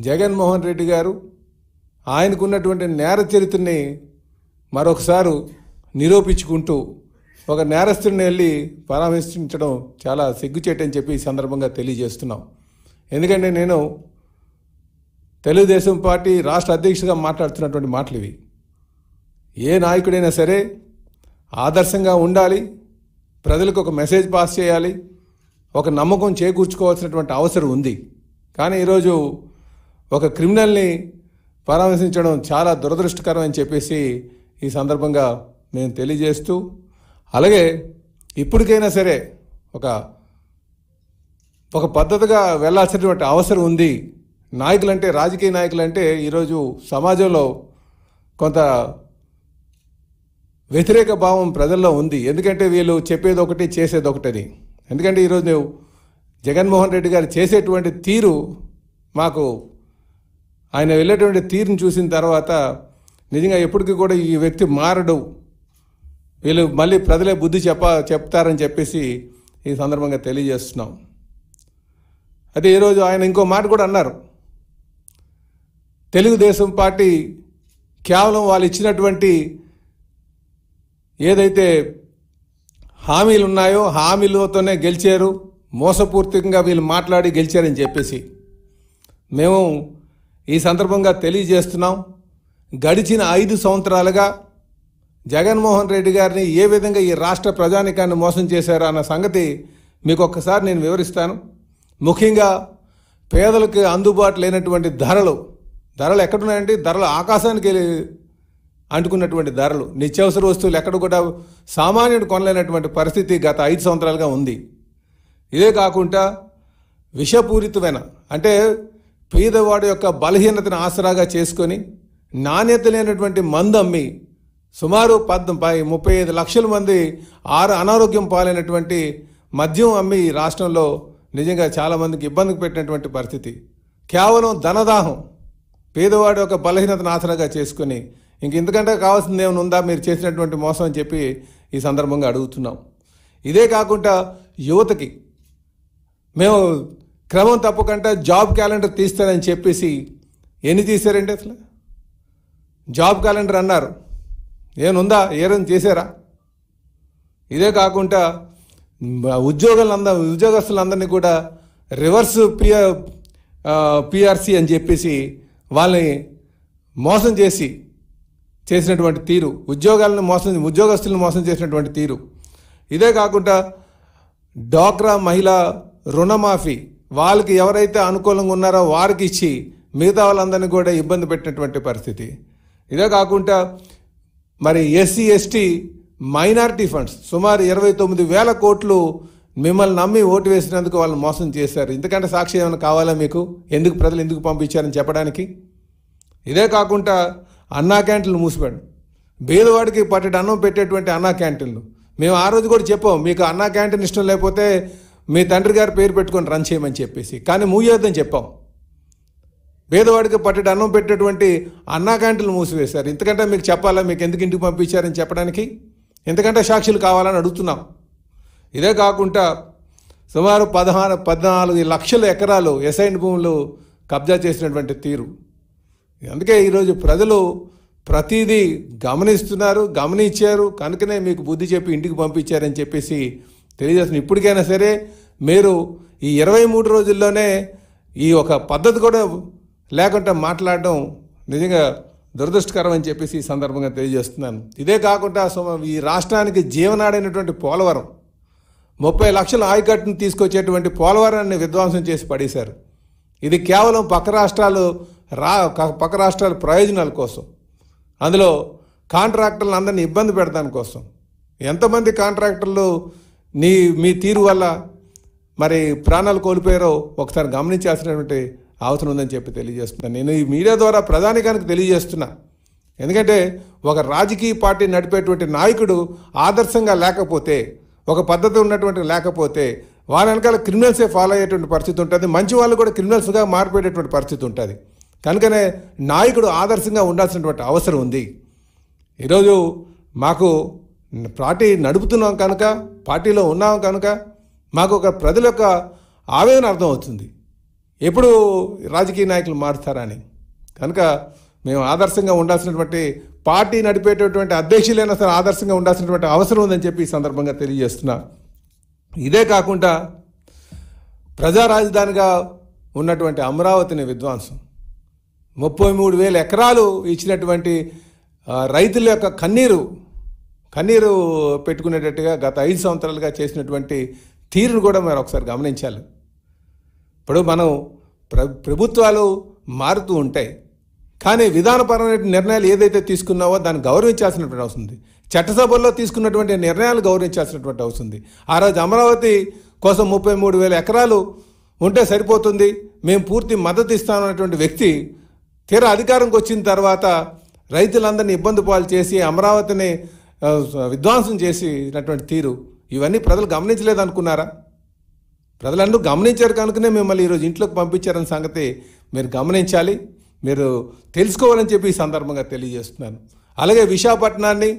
జగన్మోహన్ రెడ్డి గారు ఆయనకున్నటువంటి నేర చరిత్రని మరొకసారి నిరూపించుకుంటూ ఒక నేరస్తుడిని వెళ్ళి పరామర్శించడం చాలా సిగ్గుచేటని చెప్పి ఈ సందర్భంగా తెలియజేస్తున్నాం. ఎందుకంటే నేను తెలుగుదేశం పార్టీ రాష్ట్ర అధ్యక్షుడిగా మాట్లాడుతున్నటువంటి మాటలు ఇవి. ఏ నాయకుడైనా సరే ఆదర్శంగా ఉండాలి, ప్రజలకు ఒక మెసేజ్ పాస్ చేయాలి, ఒక నమ్మకం చేకూర్చుకోవాల్సినటువంటి అవసరం ఉంది. కానీ ఈరోజు ఒక క్రిమినల్ని పరామర్శించడం చాలా దురదృష్టకరం అని చెప్పేసి ఈ సందర్భంగా మేము తెలియజేస్తూ, అలాగే ఇప్పటికైనా సరే ఒక పద్ధతిగా వెళ్ళాల్సినటువంటి అవసరం ఉంది. నాయకులంటే, రాజకీయ నాయకులంటే ఈరోజు సమాజంలో కొంత వ్యతిరేక భావం ప్రజల్లో ఉంది. ఎందుకంటే వీళ్ళు చెప్పేది ఒకటి చేసేది ఒకటని. ఎందుకంటే ఈరోజు జగన్మోహన్ రెడ్డి గారు చేసేటువంటి తీరు, మాకు ఆయన వెళ్ళేటువంటి తీరుని చూసిన తర్వాత నిజంగా ఎప్పటికీ కూడా ఈ వ్యక్తి మారడు, వీళ్ళు మళ్ళీ ప్రజలే బుద్ధి చెప్తారని చెప్పేసి ఈ సందర్భంగా తెలియజేస్తున్నాం. అయితే ఈరోజు ఆయన ఇంకో మాట కూడా అన్నారు, తెలుగుదేశం పార్టీ కేవలం వాళ్ళు ఇచ్చినటువంటి ఏదైతే హామీలు ఉన్నాయో హామీలతోనే గెలిచారు, మోసపూర్తికంగా వీళ్ళు మాట్లాడి గెలిచారని చెప్పేసి మేము ఈ సందర్భంగా తెలియజేస్తున్నాం. గడిచిన 5 సంవత్సరాలుగా జగన్మోహన్ రెడ్డి గారిని ఏ విధంగా ఈ రాష్ట్ర ప్రజానికాన్ని మోసం చేశారో అన్న సంగతి మీకు ఒక్కసారి నేను వివరిస్తాను. ముఖ్యంగా పేదలకు అందుబాటు లేనటువంటి ధరలు ఎక్కడున్నాయంటే ధరలు ఆకాశానికి అంటుకున్నటువంటి ధరలు, నిత్యావసర వస్తువులు ఎక్కడ కూడా సామాన్యుడు కొనలేనటువంటి పరిస్థితి గత 5 సంవత్సరాలుగా ఉంది. ఇదే కాకుండా విషపూరితమైన, అంటే పేదవాడి యొక్క బలహీనతను ఆసరాగా చేసుకొని నాణ్యత లేనటువంటి మందు అమ్మి సుమారు 35 లక్షల మంది అనారోగ్యం పాలైనటువంటి మద్యం అమ్మి ఈ రాష్ట్రంలో నిజంగా చాలామందికి ఇబ్బందికి పెట్టినటువంటి పరిస్థితి. కేవలం ధనదాహం, పేదవాడి యొక్క బలహీనతను ఆసరాగా చేసుకొని ఇంతకంటే కావాల్సింది ఏమైనా ఉందా మీరు చేసినటువంటి మోసం అని చెప్పి ఈ సందర్భంగా అడుగుతున్నాం. ఇదే కాకుండా యువతకి మేము క్రమం తప్పకుండా జాబ్ క్యాలెండర్ తీస్తారని చెప్పేసి ఎన్ని తీశారండి? అసలు జాబ్ క్యాలెండర్ అన్నారు, ఏముందా? ఏమైనా చేశారా? ఇదే కాకుండా ఉద్యోగస్తులందరినీ కూడా రివర్స్ పిఆర్సీ అని చెప్పేసి వాళ్ళని మోసం చేసినటువంటి తీరు, ఉద్యోగస్తులను మోసం చేసినటువంటి తీరు. ఇదే కాకుండా డ్వాక్రా మహిళా రుణమాఫీ వాళ్ళకి ఎవరైతే అనుకూలంగా ఉన్నారో వారికి ఇచ్చి మిగతా వాళ్ళందరినీ కూడా ఇబ్బంది పెట్టినటువంటి పరిస్థితి. ఇదే కాకుండా మరి ఎస్సీ ఎస్టీ మైనారిటీ ఫండ్స్ సుమారు 29,000 కోట్లు మిమ్మల్ని నమ్మి ఓటు వేసినందుకు వాళ్ళు మోసం చేశారు. ఇంతకంటే సాక్షి ఏమైనా కావాలా మీకు? ప్రజలు ఎందుకు పంపించారని చెప్పడానికి? ఇదే కాకుండా అన్నా క్యాంటీన్లు మూసిపోయాడు, పేదవాడికి పట్టెడు అన్నం పెట్టేటువంటి అన్నా క్యాంటీన్లు. మేము ఆ రోజు కూడా చెప్పాం, మీకు అన్నా క్యాంటీన్ ఇష్టం లేకపోతే మీ తండ్రి గారి పేరు పెట్టుకొని రన్ చేయమని చెప్పేసి, కానీ మూయొద్దని చెప్పాం. పేదవాడికి పట్టెడు అన్నం పెట్టేటువంటి అన్నా క్యాంటీన్లు మూసివేశారు. ఇంతకంటే మీకు చెప్పాలా మీకు ఎందుకు ఇంటికి పంపించారని చెప్పడానికి? ఇంతకంటే సాక్షులు కావాలని అడుగుతున్నాం. ఇదే కాకుండా సుమారు 14 లక్షల ఎకరాలు ఎసైన్ భూములు కబ్జా చేసినటువంటి తీరు. అందుకే ఈరోజు ప్రజలు ప్రతిదీ గమనించారు కనుకనే మీకు బుద్ధి చెప్పి ఇంటికి పంపించారని చెప్పేసి తెలియజేస్తున్నారు. ఇప్పటికైనా సరే మీరు ఈ 23 రోజుల్లోనే ఈ ఒక పద్ధతి కూడా లేకుండా మాట్లాడడం నిజంగా దురదృష్టకరం అని చెప్పేసి ఈ సందర్భంగా తెలియజేస్తున్నాను. ఇదే కాకుండా ఈ రాష్ట్రానికి జీవనాడైనటువంటి పోలవరం 30 లక్షల ఆయకట్టును తీసుకొచ్చేటువంటి పోలవరాన్ని విధ్వంసం చేసి పడేశారు. ఇది కేవలం పక్క రాష్ట్రాల ప్రయోజనాల కోసం, అందులో కాంట్రాక్టర్లు అందరినీ ఇబ్బంది పెడతాని కోసం. ఎంతమంది కాంట్రాక్టర్లు మీ తీరు వల్ల మరి ప్రాణాలు కోల్పోయారో ఒకసారి గమనించాల్సినటువంటి అవసరం ఉందని చెప్పి తెలియజేస్తున్నాను. నేను ఈ మీడియా ద్వారా ప్రధానికానికి తెలియజేస్తున్నా. ఎందుకంటే ఒక రాజకీయ పార్టీ నడిపేటువంటి నాయకుడు ఆదర్శంగా లేకపోతే, ఒక పద్ధతి ఉన్నటువంటి లేకపోతే వాళ్ళ వెనకాల క్రిమినల్సే ఫాలో అయ్యేటువంటి పరిస్థితి ఉంటుంది, మంచి వాళ్ళు కూడా క్రిమినల్స్గా మారిపోయేటువంటి పరిస్థితి ఉంటుంది. కనుకనే నాయకుడు ఆదర్శంగా ఉండాల్సినటువంటి అవసరం ఉంది. ఈరోజు మాకు పార్టీ నడుపుతున్నాం కనుక, పార్టీలో ఉన్నాం కనుక మాకు ఒక ప్రజల యొక్క ఆవేదన అర్థమవుతుంది. ఎప్పుడు రాజకీయ నాయకులు మారుతారని. కనుక మేము ఆదర్శంగా ఉండాల్సినటువంటి పార్టీ నడిపేటటువంటి అధ్యక్షులైనా సరే ఆదర్శంగా ఉండాల్సినటువంటి అవసరం ఉందని చెప్పి ఈ సందర్భంగా తెలియజేస్తున్నా. ఇదే కాకుండా ప్రజా రాజధానిగా ఉన్నటువంటి అమరావతిని విధ్వంసం 33,000 ఎకరాలు ఇచ్చినటువంటి రైతుల యొక్క కన్నీరు పెట్టుకునేటట్టుగా గత 5 సంవత్సరాలుగా చేసినటువంటి తీరును కూడా మీరు ఒకసారి గమనించాలి. ఇప్పుడు మనం ప్రభుత్వాలు మారుతూ ఉంటాయి, కానీ విధానపరమైన నిర్ణయాలు ఏదైతే తీసుకున్నావో దాన్ని గౌరవించాల్సినటువంటి అవసరం ఉంది. చట్టసభల్లో తీసుకున్నటువంటి నిర్ణయాలు గౌరవించాల్సినటువంటి అవసరం ఉంది. ఆ రోజు అమరావతి కోసం 33,000 ఎకరాలు ఉంటే సరిపోతుంది, మేము పూర్తి మద్దతు ఇస్తామన్నటువంటి వ్యక్తి తీరా అధికారంకి వచ్చిన తర్వాత రైతులందరినీ ఇబ్బంది పాలు చేసి అమరావతిని విధ్వంసం చేసినటువంటి తీరు ఇవన్నీ ప్రజలు గమనించలేదనుకున్నారా? ప్రజలందరూ గమనించారు కనుకనే మిమ్మల్ని ఈరోజు ఇంట్లోకి పంపించారన్న సంగతి మీరు గమనించాలి, మీరు తెలుసుకోవాలని చెప్పి ఈ సందర్భంగా తెలియజేస్తున్నాను. అలాగే విశాఖపట్నాన్ని